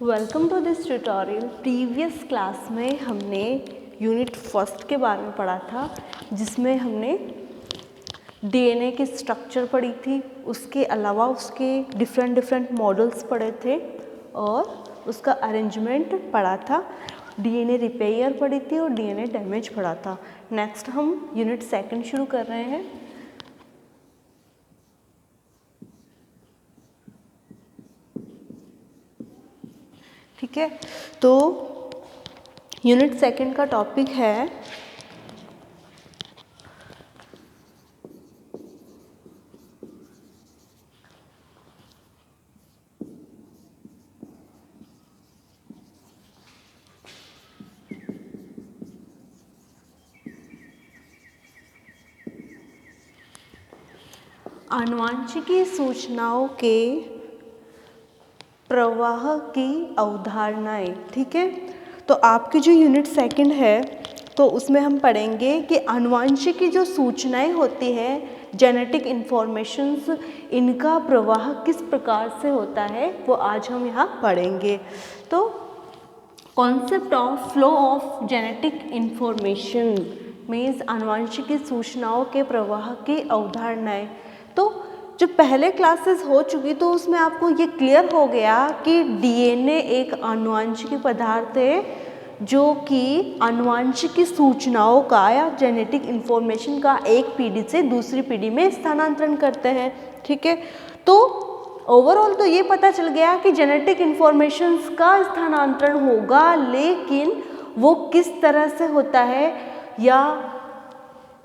Welcome to this tutorial. Previous class में हमने unit first के बारे में पढ़ा था, जिसमें हमने डीएनए की स्ट्रक्चर पढ़ी थी। उसके अलावा उसके डिफरेंट मॉडल्स पढ़े थे और उसका अरेंजमेंट पढ़ा था। डीएनए रिपेयर पढ़ी थी और डीएनए डैमेज पढ़ा था। नेक्स्ट हम यूनिट सेकंड शुरू कर रहे हैं। ठीक है, तो यूनिट सेकंड का टॉपिक है आनुवांशिकी सूचनाओं के प्रवाह की अवधारणाएं। ठीक है, तो आपकी जो यूनिट सेकंड है तो उसमें हम पढ़ेंगे कि आनुवांशिकी जो सूचनाएं होती हैं, जेनेटिक इन्फॉर्मेशंस, इनका प्रवाह किस प्रकार से होता है वो आज हम यहाँ पढ़ेंगे। तो concept of flow of genetic information means आनुवांशिकी सूचनाओं के प्रवाह की अवधारणाएं। तो जो पहले क्लासेस हो चुकी तो उसमें आपको ये क्लियर हो गया कि डीएनए एक आनुवांशिकी पदार्थ है जो कि आनुवांशिकी सूचनाओं का या जेनेटिक इन्फॉर्मेशन का एक पीढ़ी से दूसरी पीढ़ी में स्थानांतरण करते हैं। ठीक है, तो ओवरऑल तो ये पता चल गया कि जेनेटिक इन्फॉर्मेशंस का स्थानांतरण होगा, लेकिन वो किस तरह से होता है या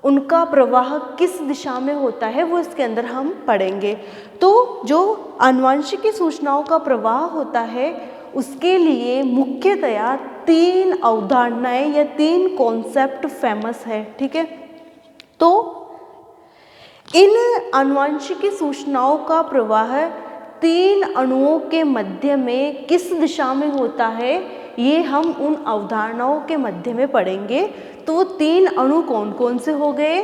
उनका प्रवाह किस दिशा में होता है वो इसके अंदर हम पढ़ेंगे। तो जो आनुवांशिकी सूचनाओं का प्रवाह होता है उसके लिए मुख्यतया 3 अवधारणाएं या 3 कॉन्सेप्ट फेमस है। ठीक है, तो इन आनुवांशिकी सूचनाओं का प्रवाह 3 अणुओं के मध्य में किस दिशा में होता है ये हम उन अवधारणाओं के मध्य में पढ़ेंगे। तो वो 3 अणु कौन कौन से हो गए?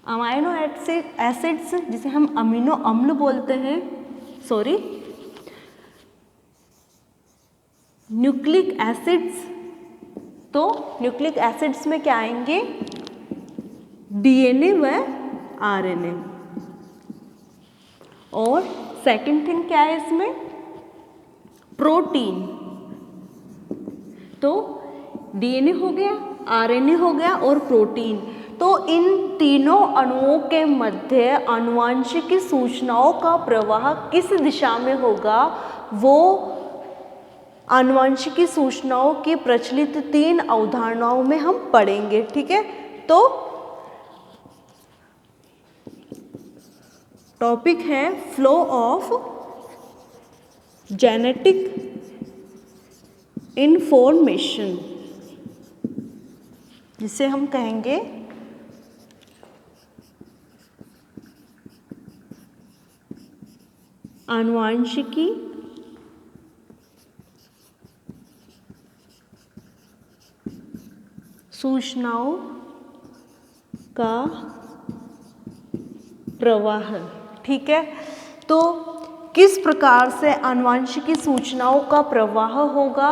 अमाइनो एसिड्स जिसे हम अमीनो अम्ल बोलते हैं, न्यूक्लिक एसिड्स। तो न्यूक्लिक एसिड्स में क्या आएंगे? डीएनए व आरएनए। और सेकंड थिंग क्या है इसमें? प्रोटीन। तो डीएनए हो गया, आरएनए हो गया और प्रोटीन। तो इन तीनों अणुओं के मध्य आनुवांशिकी सूचनाओं का प्रवाह किस दिशा में होगा वो आनुवांशिकी सूचनाओं की प्रचलित 3 अवधारणाओं में हम पढ़ेंगे। ठीक है, तो टॉपिक है फ्लो ऑफ जेनेटिक इन्फॉर्मेशन, जिसे हम कहेंगे आनुवांशिकी सूचनाओं का प्रवाह। ठीक है, तो किस प्रकार से आनुवांशिकी सूचनाओं का प्रवाह होगा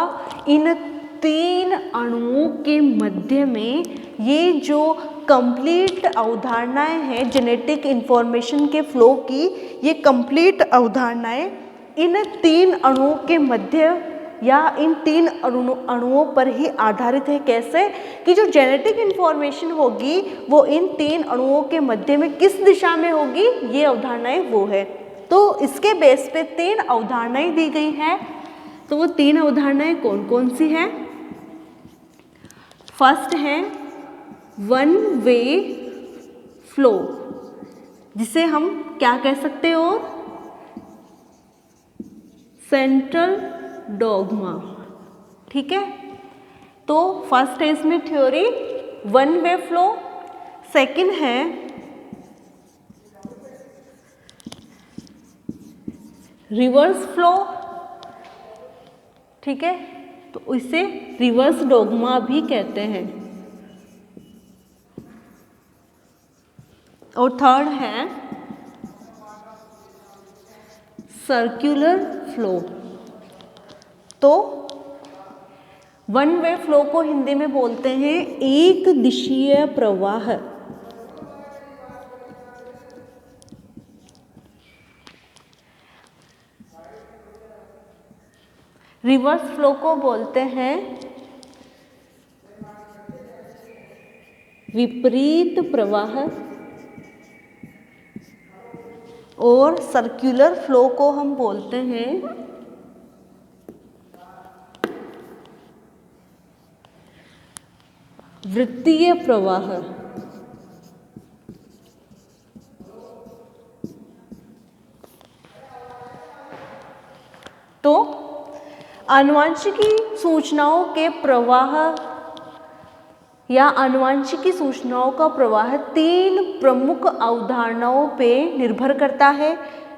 इन 3 अणुओं के मध्य में। ये जो कंप्लीट अवधारणाएं हैं जेनेटिक इन्फॉर्मेशन के फ्लो की, ये कंप्लीट अवधारणाएं इन 3 अणुओं के मध्य या इन 3 अणुओं पर ही आधारित है। कैसे कि जो जेनेटिक इन्फॉर्मेशन होगी वो इन 3 अणुओं के मध्य में किस दिशा में होगी, ये अवधारणाएं वो है। तो इसके बेस पे 3 अवधारणाएं दी गई हैं। तो वो 3 अवधारणाएं कौन कौन सी हैं? फर्स्ट है वन वे फ्लो, जिसे हम क्या कह सकते हो? Central dogma. ठीक है, तो फर्स्ट है इसमें theory one way flow. Second है रिवर्स फ्लो। ठीक है, तो इसे रिवर्स डॉगमा भी कहते हैं। और थर्ड है सर्कुलर फ्लो। तो वन वे फ्लो को हिंदी में बोलते हैं एक दिशीय प्रवाह। रिवर्स फ्लो को बोलते हैं विपरीत प्रवाह, और सर्कुलर फ्लो को हम बोलते हैं वृत्तीय प्रवाह। तो आनुवंशिकी सूचनाओं के प्रवाह या आनुवंशिकी सूचनाओं का प्रवाह 3 प्रमुख अवधारणाओं पे निर्भर करता है,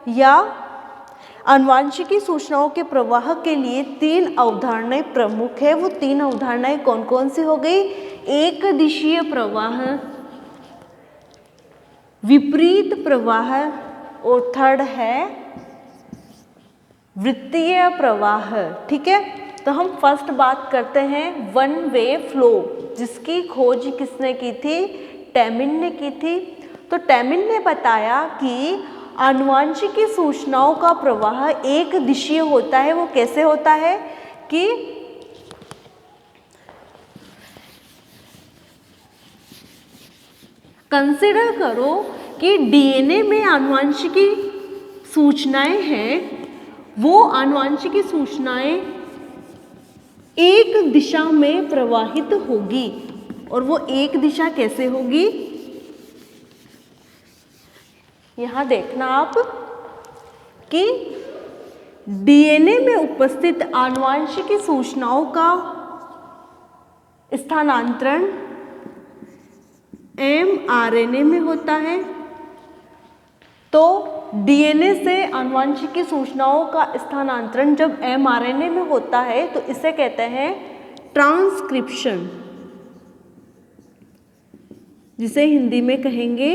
या आनुवंशिकी सूचनाओं के प्रवाह के लिए 3 अवधारणाएं प्रमुख है। वो 3 अवधारणाएं कौन कौन सी हो गई? एक दिशीय प्रवाह, विपरीत प्रवाह, और थर्ड है वृत्तीय प्रवाह। ठीक है, तो हम फर्स्ट बात करते हैं वन वे फ्लो, जिसकी खोज किसने की थी? टैमिन ने की थी। तो टैमिन ने बताया कि आनुवंशिकी सूचनाओं का प्रवाह एक दिशीय होता है। वो कैसे होता है कि कंसिडर करो कि डीएनए में आनुवंशिकी सूचनाएं हैं, वो आनुवंशिकी सूचनाएं एक दिशा में प्रवाहित होगी। और वो एक दिशा कैसे होगी? यहां देखना आप कि डीएनए में उपस्थित आनुवंशिकी सूचनाओं का स्थानांतरण एमआरएनए में होता है। तो डीएनए से आनुवंशिकी सूचनाओं का स्थानांतरण जब एमआरएनए में होता है तो इसे कहते हैं ट्रांसक्रिप्शन, जिसे हिंदी में कहेंगे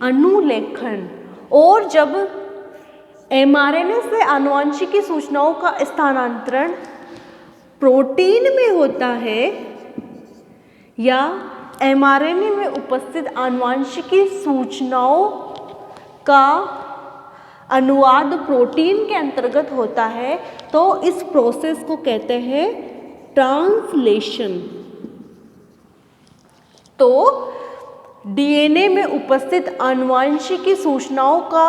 अनुलेखन। और जब एमआरएनए से आनुवंशिकी सूचनाओं का स्थानांतरण प्रोटीन में होता है, या एमआरएनए में उपस्थित आनुवंशिकी सूचनाओं का अनुवाद प्रोटीन के अंतर्गत होता है, तो इस प्रोसेस को कहते हैं ट्रांसलेशन। तो डीएनए में उपस्थित आनुवंशिकी सूचनाओं का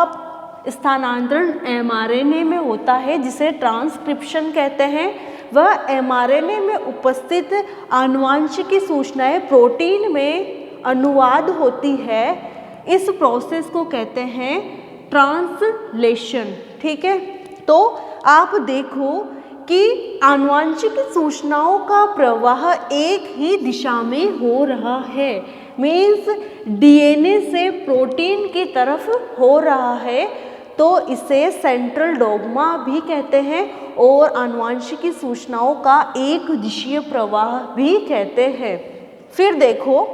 स्थानांतरण एमआरएनए में होता है, जिसे ट्रांसक्रिप्शन कहते हैं। वह एमआरएनए में उपस्थित आनुवंशिकी सूचनाएं प्रोटीन में अनुवाद होती है। इस प्रोसेस को कहते हैं ट्रांसलेशन। ठीक है, तो आप देखो कि आनुवंशिकी सूचनाओं का प्रवाह एक ही दिशा में हो रहा है, मीन्स डीएनए से प्रोटीन की तरफ हो रहा है, तो इसे सेंट्रल डोग्मा भी कहते हैं और आनुवंशिकी सूचनाओं का एक दिशीय प्रवाह भी कहते हैं। फिर देखो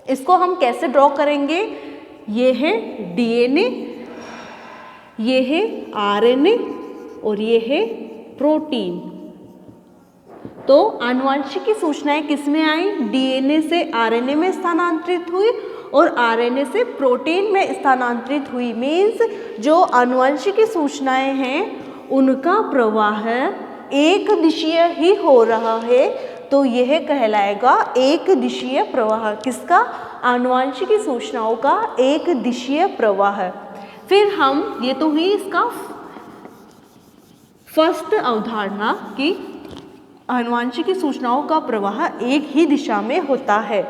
इसको हम कैसे ड्रॉ करेंगे। ये है डीएनए, ये है आरएनए और ये है प्रोटीन। तो आनुवंशिकी सूचनाएं किस में आई? डीएनए से आरएनए में स्थानांतरित हुई और आरएनए से प्रोटीन में स्थानांतरित हुई। मीन्स जो आनुवंशिकी सूचनाएं हैं उनका प्रवाह एक दिशीय ही हो रहा है, तो यह कहलाएगा एक दिशीय प्रवाह। किसका? आनुवंशिकी सूचनाओं का एक दिशीय प्रवाह। फिर हम, ये तो हुई इसका फर्स्ट अवधारणा कि आनुवंशिकी सूचनाओं का प्रवाह एक ही दिशा में होता है।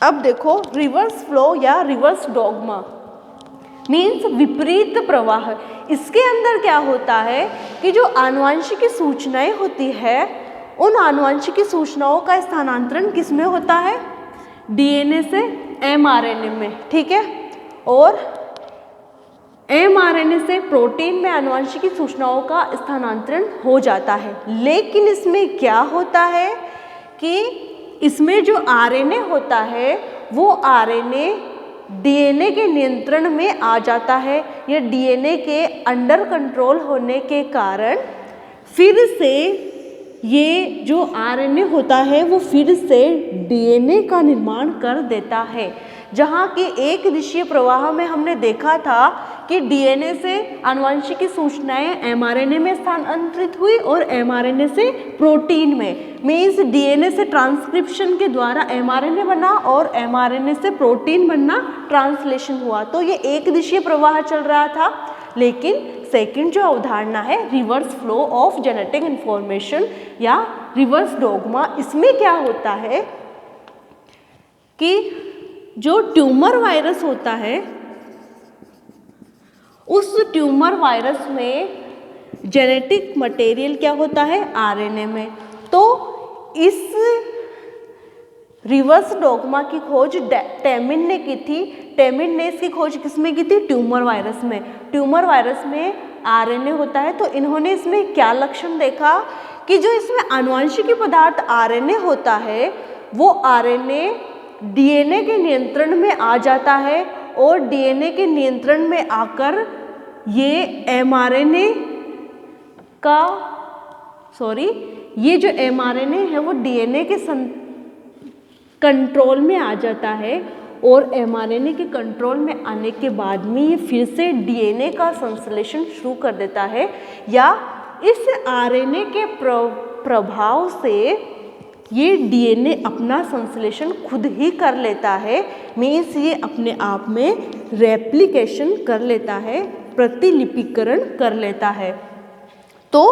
अब देखो रिवर्स फ्लो या रिवर्स डॉग्मा मीन्स विपरीत प्रवाह। इसके अंदर क्या होता है कि जो आनुवंशिकी सूचनाएं होती है उन आनुवंशिकी सूचनाओं का स्थानांतरण किस में होता है? डीएनए से एमआरएनए में। ठीक है, और एमआरएनए से प्रोटीन में आनुवंशिकी सूचनाओं का स्थानांतरण हो जाता है। लेकिन इसमें क्या होता है कि इसमें जो आरएनए होता है वो आरएनए डीएनए के नियंत्रण में आ जाता है या डीएनए के अंडर कंट्रोल होने के कारण फिर से ये जो आरएनए होता है वो फिर से डीएनए का निर्माण कर देता है। जहाँ की एक दिशीय प्रवाह में हमने देखा था कि डीएनए से आनुवंशिक सूचनाएं एमआरएनए में स्थानांतरित हुई और एमआरएनए से प्रोटीन में, मीन्स डीएनए से ट्रांसक्रिप्शन के द्वारा एमआरएनए बना और एमआरएनए से प्रोटीन बनना ट्रांसलेशन हुआ। तो ये एक दिशीय प्रवाह चल रहा था। लेकिन सेकंड जो अवधारणा है reverse flow of genetic information या रिवर्स डोग्मा, इसमें क्या होता है कि जो ट्यूमर वायरस होता है उस ट्यूमर वायरस में जेनेटिक मटेरियल क्या होता है आरएनए में। तो इस रिवर्स डोग्मा की खोज टेमिन ने की थी। टेमिन ने इसकी खोज किसमें की थी? ट्यूमर वायरस में। ट्यूमर वायरस में आरएनए होता है, तो इन्होंने इसमें क्या लक्षण देखा कि जो इसमें आनुवंशिक पदार्थ आरएनए होता है वो आरएनए डीएनए के नियंत्रण में आ जाता है और डीएनए के नियंत्रण में आकर ये एमआरएनए का ये जो एमआरएनए है वो डीएनए के कंट्रोल में आ जाता है और एमआरएनए के कंट्रोल में आने के बाद में ये फिर से डीएनए का संश्लेषण शुरू कर देता है या इस आरएनए के प्रभाव से ये डीएनए अपना संश्लेषण खुद ही कर लेता है, मीन्स ये अपने आप में रेप्लिकेशन कर लेता है, प्रतिलिपिकरण कर लेता है। तो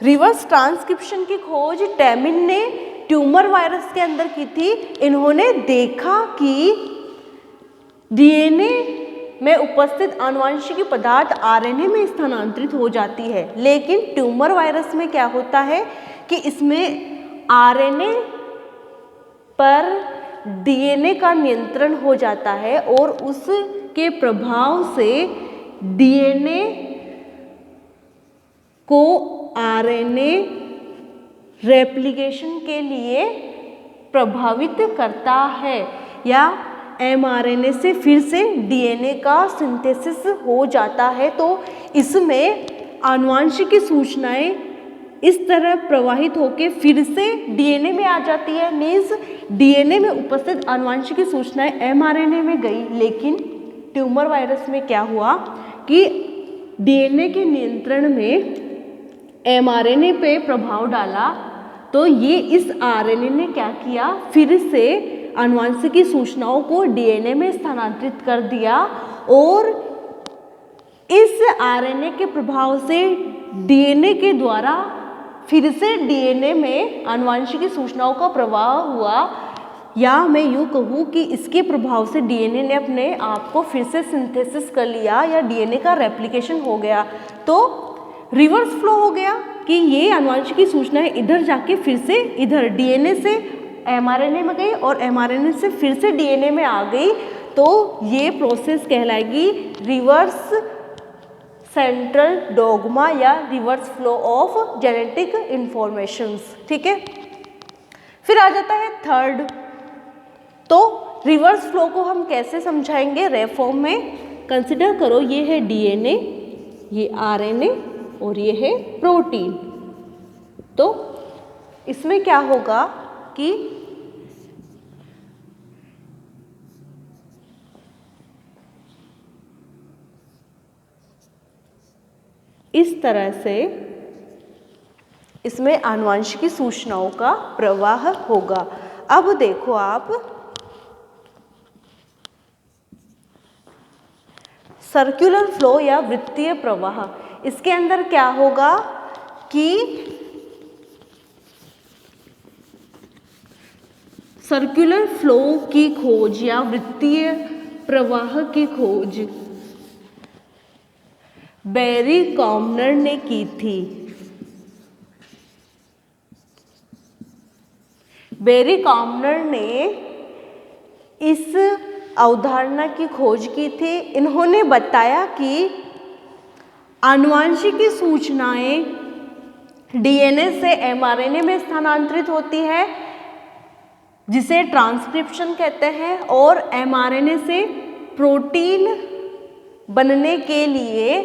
रिवर्स ट्रांसक्रिप्शन की खोज टेमिन ने ट्यूमर वायरस के अंदर की थी। इन्होंने देखा कि डीएनए में उपस्थित आनुवंशिक पदार्थ आरएनए में स्थानांतरित हो जाती है, लेकिन ट्यूमर वायरस में क्या होता है कि इसमें आरएनए पर डीएनए का नियंत्रण हो जाता है और उसके प्रभाव से डीएनए को आरएनए रेप्लिकेशन के लिए प्रभावित करता है या एमआरएनए से फिर से डीएनए का सिंथेसिस हो जाता है। तो इसमें आनुवंशिक सूचनाएं इस तरह प्रवाहित होकर फिर से डीएनए में आ जाती है, मीन्स डीएनए में उपस्थित आनुवंशिक सूचनाएं एमआरएनए में गई। लेकिन ट्यूमर वायरस में क्या हुआ कि डीएनए के नियंत्रण में एमआरएनए पे प्रभाव डाला, तो ये इस आरएनए ने क्या किया, फिर से आनुवंशिक सूचनाओं को डीएनए में स्थानांतरित कर दिया और इस आरएनए के प्रभाव से डीएनए के द्वारा फिर से डीएनए में आनुवंशिक सूचनाओं का प्रवाह हुआ, या मैं यूँ कहूँ कि इसके प्रभाव से डीएनए ने अपने आप को फिर से सिंथेसिस कर लिया या डीएनए का रेप्लिकेशन हो गया। तो रिवर्स फ्लो हो गया कि ये आनुवंशिक सूचनाएं इधर जाके फिर से इधर डीएनए से एमआरएनए में गई और एमआरएनए से फिर से डीएनए में आ गई। तो ये प्रोसेस कहलाएगी रिवर्स सेंट्रल डोग्मा या reverse flow of genetic informations. ठीक है, फिर आ जाता है थर्ड। तो रिवर्स फ्लो को हम कैसे समझाएंगे? रेफ फॉर्म में कंसिडर करो, ये है डीएनए, ये आरएनए और ये है प्रोटीन। तो इसमें क्या होगा कि इस तरह से इसमें आनुवंशिक सूचनाओं का प्रवाह होगा। अब देखो आप, सर्कुलर फ्लो या वृत्तीय प्रवाह, इसके अंदर क्या होगा कि सर्कुलर फ्लो की खोज या वृत्तीय प्रवाह की खोज बैरी कॉमनर ने की थी। बैरी कॉमनर ने इस अवधारणा की खोज की थी। इन्होंने बताया कि आनुवंशिक सूचनाएं डीएनए से एमआरएनए में स्थानांतरित होती है, जिसे ट्रांसक्रिप्शन कहते हैं, और एमआरएनए से प्रोटीन बनने के लिए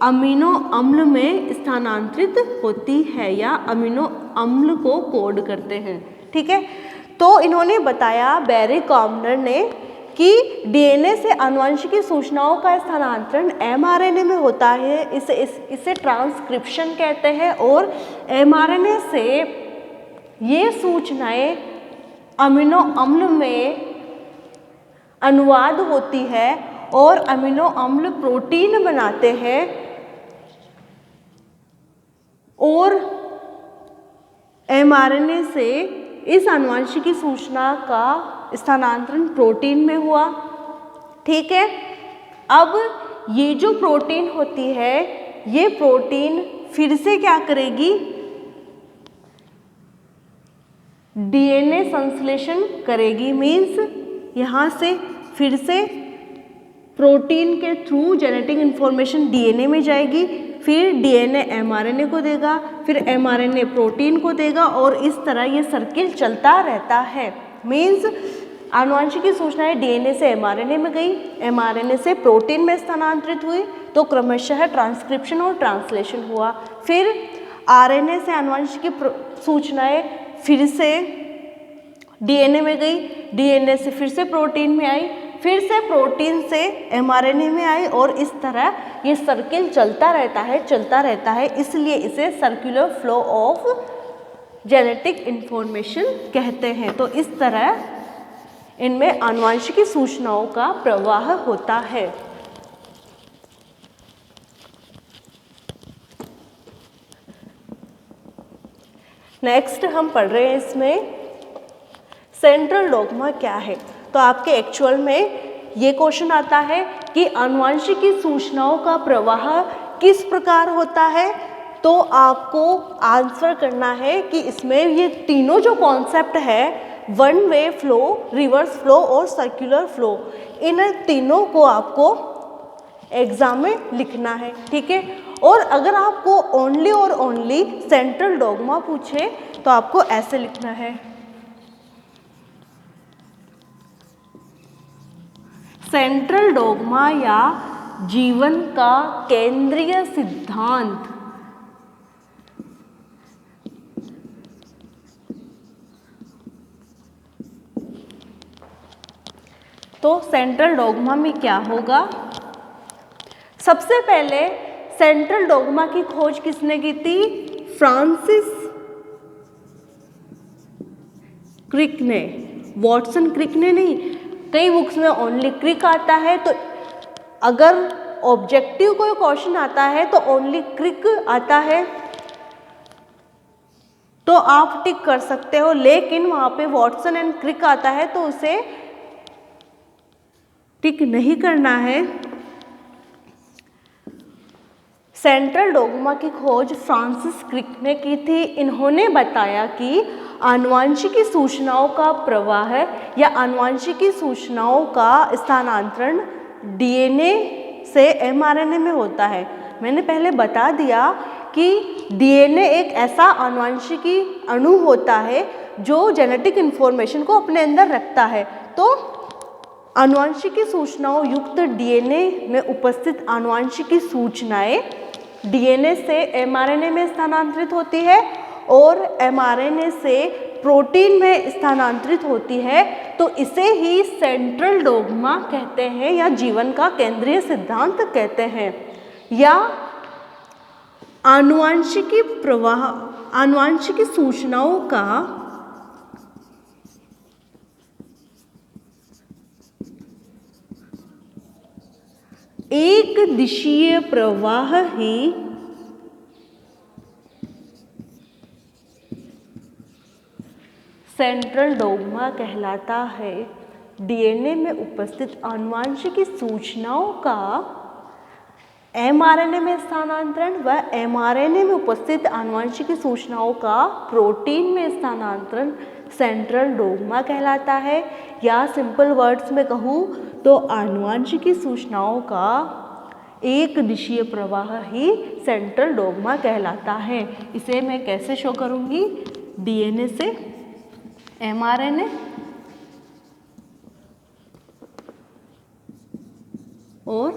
अमीनो अम्ल में स्थानांतरित होती है या अमीनो अम्ल को कोड करते हैं। ठीक है, तो इन्होंने बताया बैरी कॉमनर ने कि डीएनए से आनुवंशिक सूचनाओं का स्थानांतरण एमआरएनए में होता है, इसे ट्रांसक्रिप्शन कहते हैं, और एमआरएनए से ये सूचनाएं अमीनो अम्ल में अनुवाद होती है और अमीनो अम्ल प्रोटीन बनाते हैं और एमआरएनए से इस आनुवंशिक सूचना का स्थानांतरण प्रोटीन में हुआ। ठीक है, अब ये जो प्रोटीन होती है, ये प्रोटीन फिर से क्या करेगी, डीएनए संश्लेषण करेगी। मीन्स यहाँ से फिर से प्रोटीन के थ्रू जेनेटिक इंफॉर्मेशन डीएनए में जाएगी, फिर डीएनए एमआरएनए को देगा, फिर एमआरएनए प्रोटीन को देगा, और इस तरह ये सर्किल चलता रहता है। मीन्स आनुवंशिक सूचनाएं डीएनए से एमआरएनए में गई, एमआरएनए से प्रोटीन में स्थानांतरित हुई, तो क्रमशः ट्रांसक्रिप्शन और ट्रांसलेशन हुआ। फिर आरएनए से आनुवंशिक सूचनाएं फिर से डीएनए में गई, डीएनए से फिर से प्रोटीन में आई, फिर से प्रोटीन से एमआरएनए में आई, और इस तरह ये सर्किल चलता रहता है, इसलिए इसे circular flow of genetic information कहते हैं। तो इस तरह इनमें आनुवंशिक सूचनाओं का प्रवाह होता है। नेक्स्ट हम पढ़ रहे हैं इसमें सेंट्रल डोग्मा क्या है। तो आपके एक्चुअल में ये क्वेश्चन आता है कि आनुवंशिक सूचनाओं का प्रवाह किस प्रकार होता है, तो आपको आंसर करना है कि इसमें ये तीनों जो कॉन्सेप्ट है, one way flow, reverse flow और सर्कुलर फ्लो, इन तीनों को आपको एग्जाम में लिखना है। ठीक है, और अगर आपको ओनली और ओनली सेंट्रल डोग्मा पूछे तो आपको ऐसे लिखना है, सेंट्रल डोग्मा या जीवन का केंद्रीय सिद्धांत तो सेंट्रल डोग्मा में क्या होगा। सबसे पहले सेंट्रल डोग्मा की खोज किसने की थी, फ्रांसिस क्रिक ने, वॉटसन क्रिक ने नहीं। कई बुक्स में ओनली क्रिक आता है, तो अगर ऑब्जेक्टिव कोई क्वेश्चन आता है तो ओनली क्रिक आता है तो आप टिक कर सकते हो, लेकिन वहां पे वॉटसन एंड क्रिक आता है तो उसे टिक नहीं करना है। सेंट्रल डोग्मा की खोज फ्रांसिस क्रिक ने की थी। इन्होंने बताया कि आनुवंशिक सूचनाओं का प्रवाह या आनुवंशिक सूचनाओं का स्थानांतरण डीएनए से एमआरएनए में होता है। मैंने पहले बता दिया कि डीएनए एक ऐसा आनुवंशिकी अणु होता है जो जेनेटिक इंफॉर्मेशन को अपने अंदर रखता है। तो आनुवंशिक सूचनाओं युक्त डीएनए में उपस्थित आनुवंशिक सूचनाएं डीएनए से एमआरएनए में स्थानांतरित होती है और एमआरएनए से प्रोटीन में स्थानांतरित होती है। तो इसे ही सेंट्रल डोग्मा कहते हैं या जीवन का केंद्रीय सिद्धांत कहते हैं, या आनुवंशिक प्रवाह, आनुवंशिक सूचनाओं का एक दिशीय प्रवाह ही सेंट्रल डोग्मा कहलाता है। डीएनए में उपस्थित आनुवंशिक सूचनाओं का एमआरएनए में स्थानांतरण व एमआरएनए में उपस्थित आनुवंशिक सूचनाओं का प्रोटीन में स्थानांतरण सेंट्रल डोग्मा कहलाता है। या सिंपल वर्ड्स में कहूँ तो आनुवंशिक सूचनाओं का एक दिशीय प्रवाह ही सेंट्रल डोग्मा कहलाता है। इसे मैं कैसे शो करूँगी, डीएनए से एमआरएनए और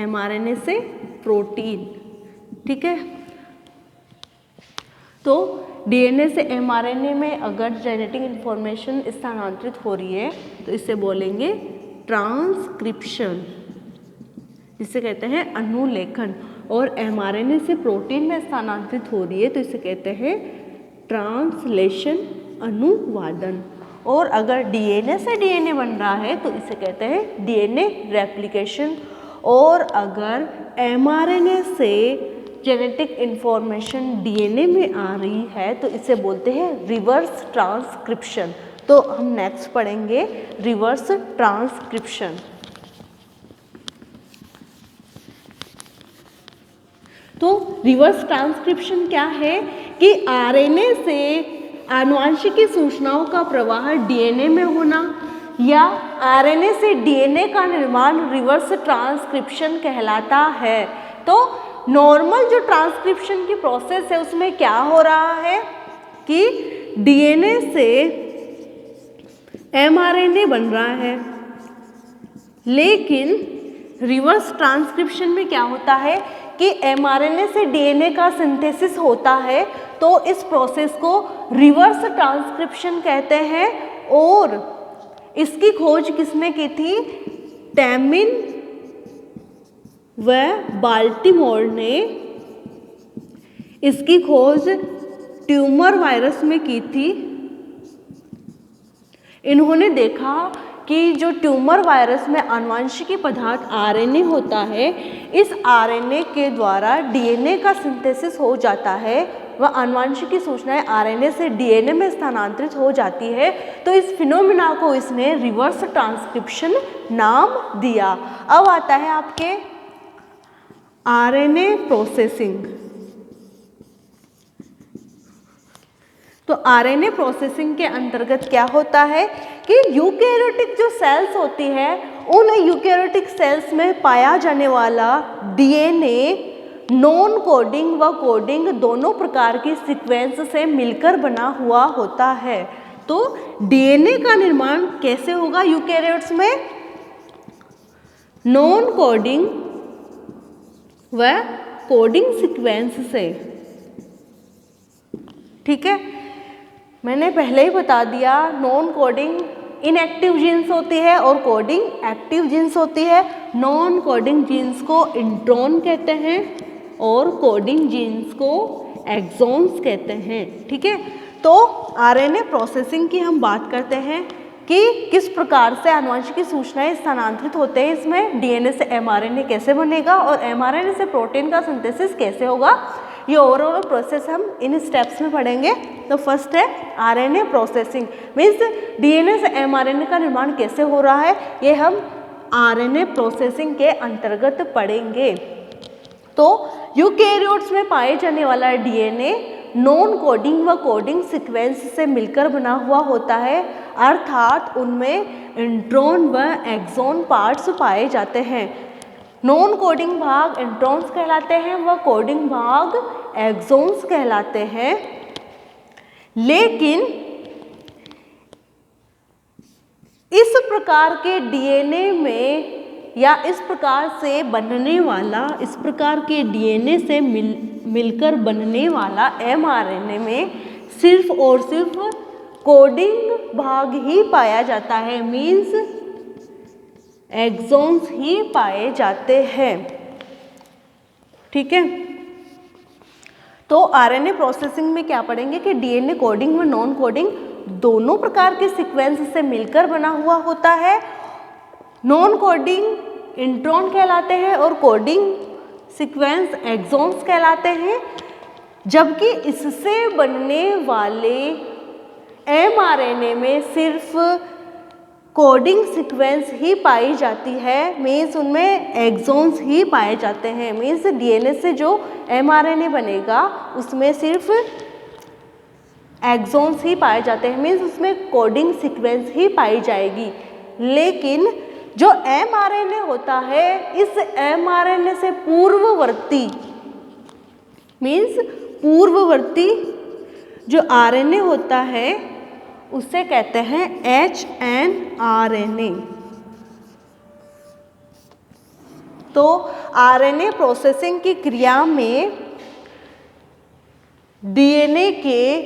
mRNA से प्रोटीन। ठीक है, तो डीएनए से एमआरएनए में अगर जेनेटिक इंफॉर्मेशन स्थानांतरित हो रही है तो इसे बोलेंगे ट्रांसक्रिप्शन, जिसे कहते हैं अनुलेखन। और एमआरएनए से प्रोटीन में स्थानांतरित हो रही है तो इसे कहते हैं ट्रांसलेशन, अनुवादन। और अगर डीएनए से डीएनए बन रहा है तो इसे कहते हैं डीएनए रेप्लिकेशन। और अगर एमआरएनए से जेनेटिक इंफॉर्मेशन डीएनए में आ रही है तो इसे बोलते हैं रिवर्स ट्रांसक्रिप्शन। तो हम नेक्स्ट पढ़ेंगे रिवर्स ट्रांसक्रिप्शन। तो रिवर्स ट्रांसक्रिप्शन क्या है कि आरएनए से आनुवंशिकी सूचनाओं का प्रवाह डीएनए में होना या आरएनए से डीएनए का निर्माण रिवर्स ट्रांसक्रिप्शन कहलाता है। तो नॉर्मल जो ट्रांसक्रिप्शन की प्रोसेस है उसमें क्या हो रहा है कि डीएनए से एमआरएनए बन रहा है, लेकिन रिवर्स ट्रांसक्रिप्शन में क्या होता है कि एमआरएनए से डीएनए का सिंथेसिस होता है। तो इस प्रोसेस को रिवर्स ट्रांसक्रिप्शन कहते हैं। और इसकी खोज किसने की थी? टैमिन व बाल्टीमोर ने इसकी खोज ट्यूमर वायरस में की थी। इन्होंने देखा कि जो ट्यूमर वायरस में आनुवंशिकी पदार्थ आरएनए होता है, इस आरएनए के द्वारा डीएनए का सिंथेसिस हो जाता है व आनुवंशिकी सूचनाएं आरएनए से डीएनए में स्थानांतरित हो जाती है। तो इस फिनोमिना को इसने रिवर्स ट्रांसक्रिप्शन नाम दिया। अब आता है आपके आरएनए प्रोसेसिंग। तो आरएनए प्रोसेसिंग के अंतर्गत क्या होता है कि यूकेरियोटिक जो सेल्स होती है उन यूकेरियोटिक सेल्स में पाया जाने वाला डीएनए नॉन कोडिंग व कोडिंग दोनों प्रकार की सीक्वेंस से मिलकर बना हुआ होता है। तो डीएनए का निर्माण कैसे होगा यूकेरियोट्स में? नॉन कोडिंग व कोडिंग सीक्वेंस से। ठीक है, मैंने पहले ही बता दिया, नॉन कोडिंग इनएक्टिव जीन्स होती है और कोडिंग एक्टिव जीन्स होती है। नॉन कोडिंग जीन्स को इंट्रॉन कहते हैं और कोडिंग जीन्स को एक्सॉन्स कहते हैं। ठीक है, तो आरएनए प्रोसेसिंग की हम बात करते हैं कि किस प्रकार से आनुवंशिकी सूचनाएं स्थानांतरित होते हैं। इसमें डीएनए से एमआरएनए कैसे बनेगा और एमआरएनए से प्रोटीन का सिंथेसिस कैसे होगा, ये ओवरऑल प्रोसेस हम इन स्टेप्स में पढ़ेंगे। तो फर्स्ट है आरएनए प्रोसेसिंग, मीन्स डीएनए से एमआरएनए का निर्माण कैसे हो रहा है, ये हम आरएनए प्रोसेसिंग के अंतर्गत पढ़ेंगे। तो यूकेरियोट्स में पाए जाने वाला डीएनए नॉन कोडिंग व कोडिंग सीक्वेंस से मिलकर बना हुआ होता है, अर्थात उनमें इंट्रॉन व एक्सॉन पार्ट्स पाए जाते हैं। नॉन कोडिंग भाग इंट्रॉन्स कहलाते हैं व कोडिंग भाग एक्सॉन्स कहलाते हैं। लेकिन इस प्रकार के डीएनए में या इस प्रकार से बनने वाला, इस प्रकार के डीएनए से मिलकर बनने वाला एमआरएनए में सिर्फ और सिर्फ कोडिंग भाग ही पाया जाता है, मीन्स एक्सॉन्स ही पाए जाते हैं। ठीक है, तो आरएनए प्रोसेसिंग में क्या पढ़ेंगे कि डीएनए कोडिंग व नॉन कोडिंग दोनों प्रकार के सीक्वेंस से मिलकर बना हुआ होता है। नॉन कोडिंग इंट्रॉन कहलाते हैं और कोडिंग सीक्वेंस एक्सॉन्स कहलाते हैं, जबकि इससे बनने वाले एमआरएनए में सिर्फ कोडिंग सीक्वेंस ही पाई जाती है, मीन्स उनमें एक्सॉन्स ही पाए जाते हैं। मीन्स डीएनए से जो एमआरएनए बनेगा उसमें सिर्फ एक्सॉन्स ही पाए जाते हैं, मीन्स उसमें कोडिंग सीक्वेंस ही पाई जाएगी। लेकिन जो एमआरएनए होता है, इस एमआरएनए से पूर्ववर्ती, मीन्स पूर्ववर्ती जो आरएनए होता है उसे कहते हैं एचएनआरएनए। तो आरएनए प्रोसेसिंग की क्रिया में डीएनए के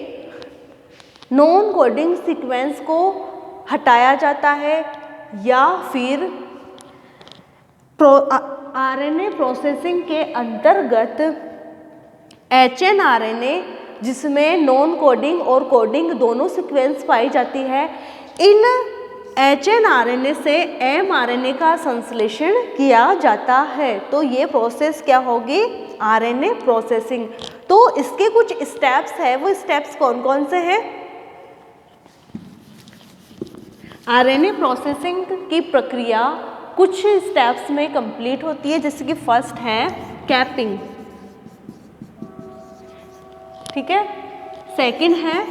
नॉन कोडिंग सीक्वेंस को हटाया जाता है या फिर आरएनए प्रोसेसिंग के अंतर्गत एचएनआरएनए जिसमें नॉन कोडिंग और कोडिंग दोनों सीक्वेंस पाई जाती है, इन एचएनआरएनए से एमआरएनए का संश्लेषण किया जाता है। तो ये प्रोसेस क्या होगी? RNA processing. तो इसके कुछ स्टेप्स है, वो स्टेप्स कौन कौन से हैं? आरएनए प्रोसेसिंग की प्रक्रिया कुछ स्टेप्स में कंप्लीट होती है, जैसे कि फर्स्ट है कैपिंग, ठीक है, सेकंड है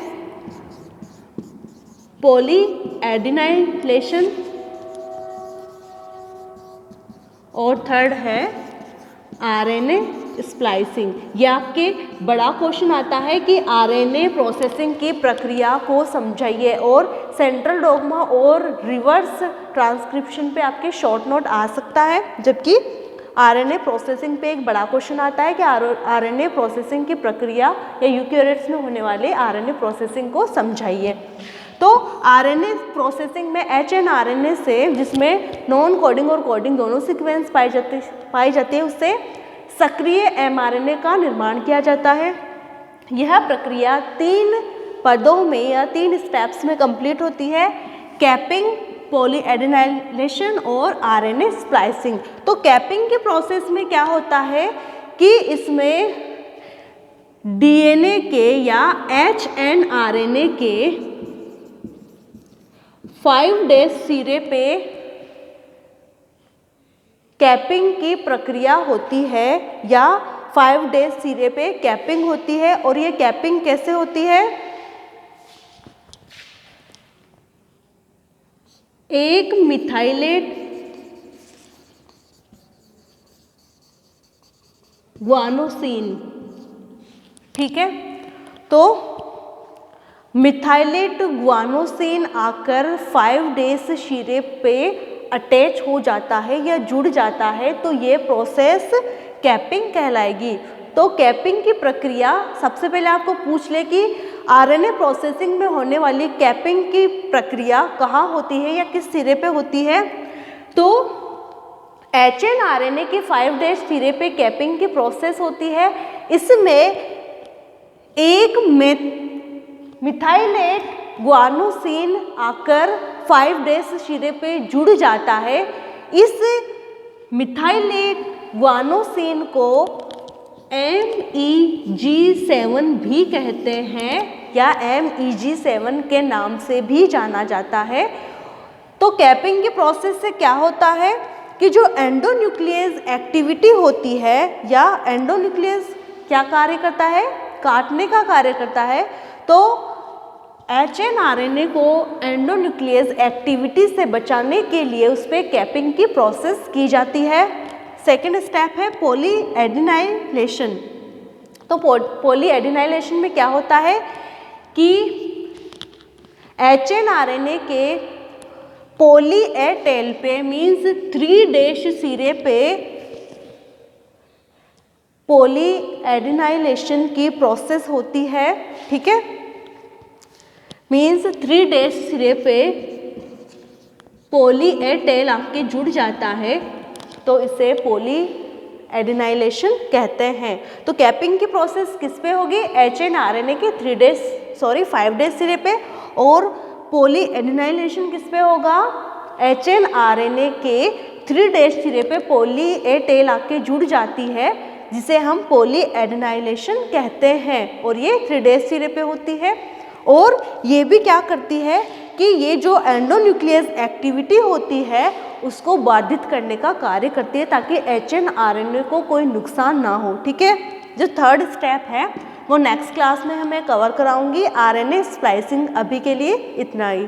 पॉली एडिनाइलेशन और थर्ड है आरएनए स्प्लाइसिंग। ये आपके बड़ा क्वेश्चन आता है कि आरएनए प्रोसेसिंग की प्रक्रिया को समझाइए, और सेंट्रल डोग्मा और रिवर्स ट्रांसक्रिप्शन पे आपके शॉर्ट नोट आ सकता है, जबकि आरएनए प्रोसेसिंग पे एक बड़ा क्वेश्चन आता है कि आरएनए प्रोसेसिंग की प्रक्रिया या यूकेरियोट्स में होने वाले आरएनए प्रोसेसिंग को समझाइए। तो आरएनए प्रोसेसिंग में एचएनआरएनए से, जिसमें नॉन कोडिंग और कोडिंग दोनों सीक्वेंस पाई जाती है, उससे सक्रिय एमआरएनए का निर्माण किया जाता है। यह प्रक्रिया 3 पदों में या 3 स्टेप्स में कंप्लीट होती है: कैपिंग, पॉली एडिनाइलेशन और आरएनए स्प्लाइसिंग। तो कैपिंग के प्रोसेस में क्या होता है कि इसमें डीएनए के या एचएनआरएनए के 5' सिरे पे कैपिंग की प्रक्रिया होती है, या 5' सिरे पे कैपिंग होती है। और ये कैपिंग कैसे होती है? एक मिथाइलेट ग्वानोसिन, ठीक है, तो मिथाइलेट ग्वानोसिन आकर 5' सिरे पे अटैच हो जाता है या जुड़ जाता है, तो ये प्रोसेस कैपिंग कहलाएगी। तो कैपिंग की प्रक्रिया, सबसे पहले आपको पूछ ले कि आरएनए प्रोसेसिंग में होने वाली कैपिंग की प्रक्रिया कहाँ होती है या किस सिरे पे होती है? तो एचएनआरएनए के 5' सिरे पे कैपिंग की प्रोसेस होती है। इसमें एक मिथाइलेट ग्वानोसिन आकर 5' सिरे पे जुड़ जाता है। इस मिथाइलेट ग्वानोसिन को MEG7 भी कहते हैं या MEG7 के नाम से भी जाना जाता है। तो कैपिंग के प्रोसेस से क्या होता है कि जो एंडोन्यूक्लियस एक्टिविटी होती है, या एंडोन्यूक्लियस क्या कार्य करता है? काटने का कार्य करता है। तो एचएनआरएनए को एंडोन्यूक्लियस एक्टिविटी से बचाने के लिए उस पर कैपिंग की प्रोसेस की जाती है। सेकेंड स्टेप है पॉली एडिनाइलेशन। तो पॉली एडिनाइलेशन में क्या होता है कि एचएनआरएनए के पॉली ए टेल पे मीन्स 3' सिरे पे पॉली एडिनाइलेशन की प्रोसेस होती है, ठीक है, मीन्स 3' सिरे पे पॉली ए टेल आपके जुड़ जाता है, तो इसे पॉली एडिनाइलेशन कहते हैं। तो कैपिंग की प्रोसेस किस पे होगी? एचएनआरएनए के 5' सिरे पे। और पॉली एडिनाइलेशन किस पे होगा? एचएनआरएनए के 3' सिरे पे पॉली ए टेल आके जुड़ जाती है, जिसे हम पॉली एडिनाइलेशन कहते हैं, और ये 3' सिरे पे होती है। और ये भी क्या करती है कि ये जो एंडोन्यूक्लियस एक्टिविटी होती है उसको बाधित करने का कार्य करती है, ताकि एचएनआरएनए को कोई नुकसान ना हो, ठीक है। जो थर्ड स्टेप है वो नेक्स्ट क्लास में हमें कवर कराऊंगी। आरएनए स्प्लाइसिंग अभी के लिए इतना ही।